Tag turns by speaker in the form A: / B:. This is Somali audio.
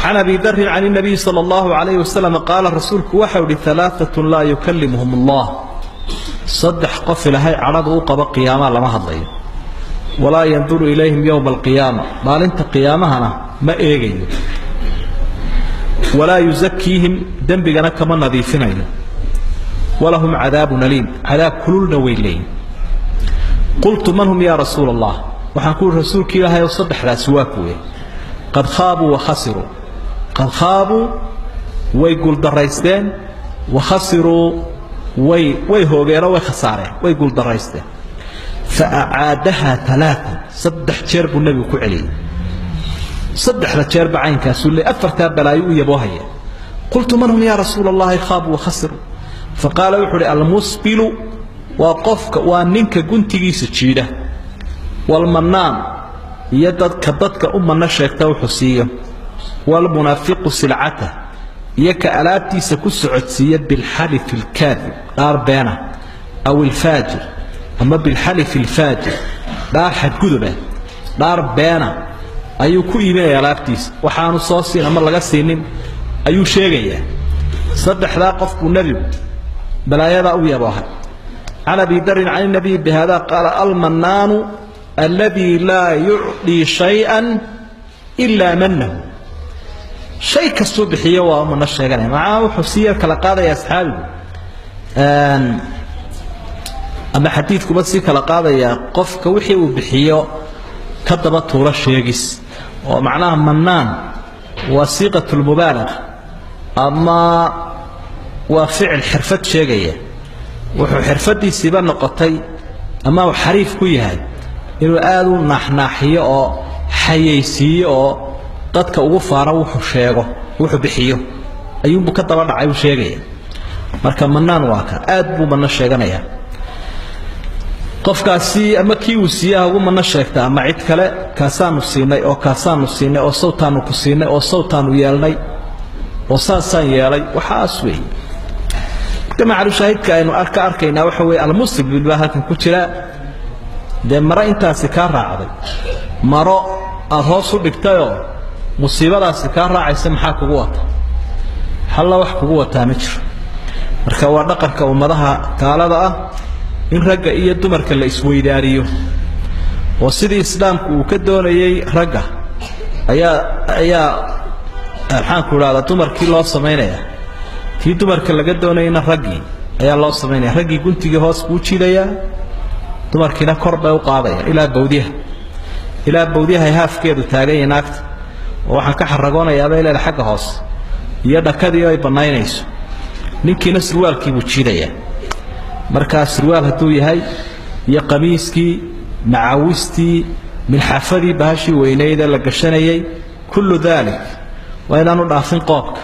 A: عن أبي ذر عن النبي صلى الله عليه وسلم قال رسولك وحول 3 لا يكلمهم الله صدح قفل هاي عرضوا قبل قيامة لما هضي ولا ينظر إليهم يوم القيامة قال انت قيامها ما إيجي ولا يزكيهم ذنبنا كما نظيفين ولهم عذاب أليم عذاب كلنا ويلين قلت من هم يا رسول الله وحنقول رسولك إلهي يصدح لا سواكوه قد خابوا وخسروا قد خابوا ويقول دريستين وخسروا ويهوغيرا ويخسارين ويقول دريستين فأعادها 3 صدح جرب النبي كعلي صدح لجرب عين كاسول لي أفرتها بلايو يبوهي قلت من هم يا رسول الله خابوا وخسروا فقال وحري المسبل وقفك وانك قنتي سجيده والمنان يدك ضدك أمنا شيكتا وحسيه والمنافق سلعته يك ألاتي سكس عدسية بالحلف الكاذب دار بينه أو الفاجر أما بالحلف الفاجر دار حد كذبه دار بينه أيو كويمة ألاتيس وحانو صوصين أما لغا سينين أيو شيغيه صدح لا قفك النبي بلا يدا أو يباها عن أبي ذر عن النبي بهذا قال المنان الذي لا يعطي شيئا إلا منه شيء كالصبحية ومن الشيء معه حسير كالقادة يا أصحابي أما حديثكم بس كالقادة يا قف كوحي وبحية كذبت طول الشيقس ومعناها منان وصيغة المبالغ أما وفعل حرفة شيقية وحرفتي سيبان نقطي أما وحريف كويهاي إنه آدو نحناحية أو حييسية أو dadka ugu faara wuxuu sheego wuxuu bixiyo ayuu ka daba dhacay uu sheegay marka manaan waa ka aad buu manna sheeganaya qofkaasi ama kii uu siiyaa ugu manna sheegta ama cid kale kaasaanu siinay oo sawtaanu ku siinay oo sawtaanu yeelnay oo saasan yeelay waxaas weey kama shahidka aynu arkayna waxa weey al-muslim bilba halkan ku jira de mara intaasi ka raacday maro aad hoos u dhigtayo musiibadaasi ka raacaysa maxaa kugu wata hal wax kugu wata ma jiro marka waa dhaqanka ummadaha kaalada ah in ragga iyo dumarka la isweydaariyo oo sidii islaamku uu ka doonayay ragga ayaa waxaan ku raada dumarkii loo sameeynaya tii dumarka laga doonayna raggi ayaa loo sameeynaya raggi guntiga hoos buu jiidaya dumarkina kor bay u qaadaya ilaa bawdiyaha haafkeedu taagan yanaagta waxaan ka xaragoonayaa ilaa xagga hoos iyo dhakadii ay banaynayso ninkiina surwaalkii buu jiidaya marka surwaal haduu yahay iyo qamiiskii macawistii milxafadii baashi weyneeyda la gashanayay kullu dhalik wa inaanu dhaafin qoobka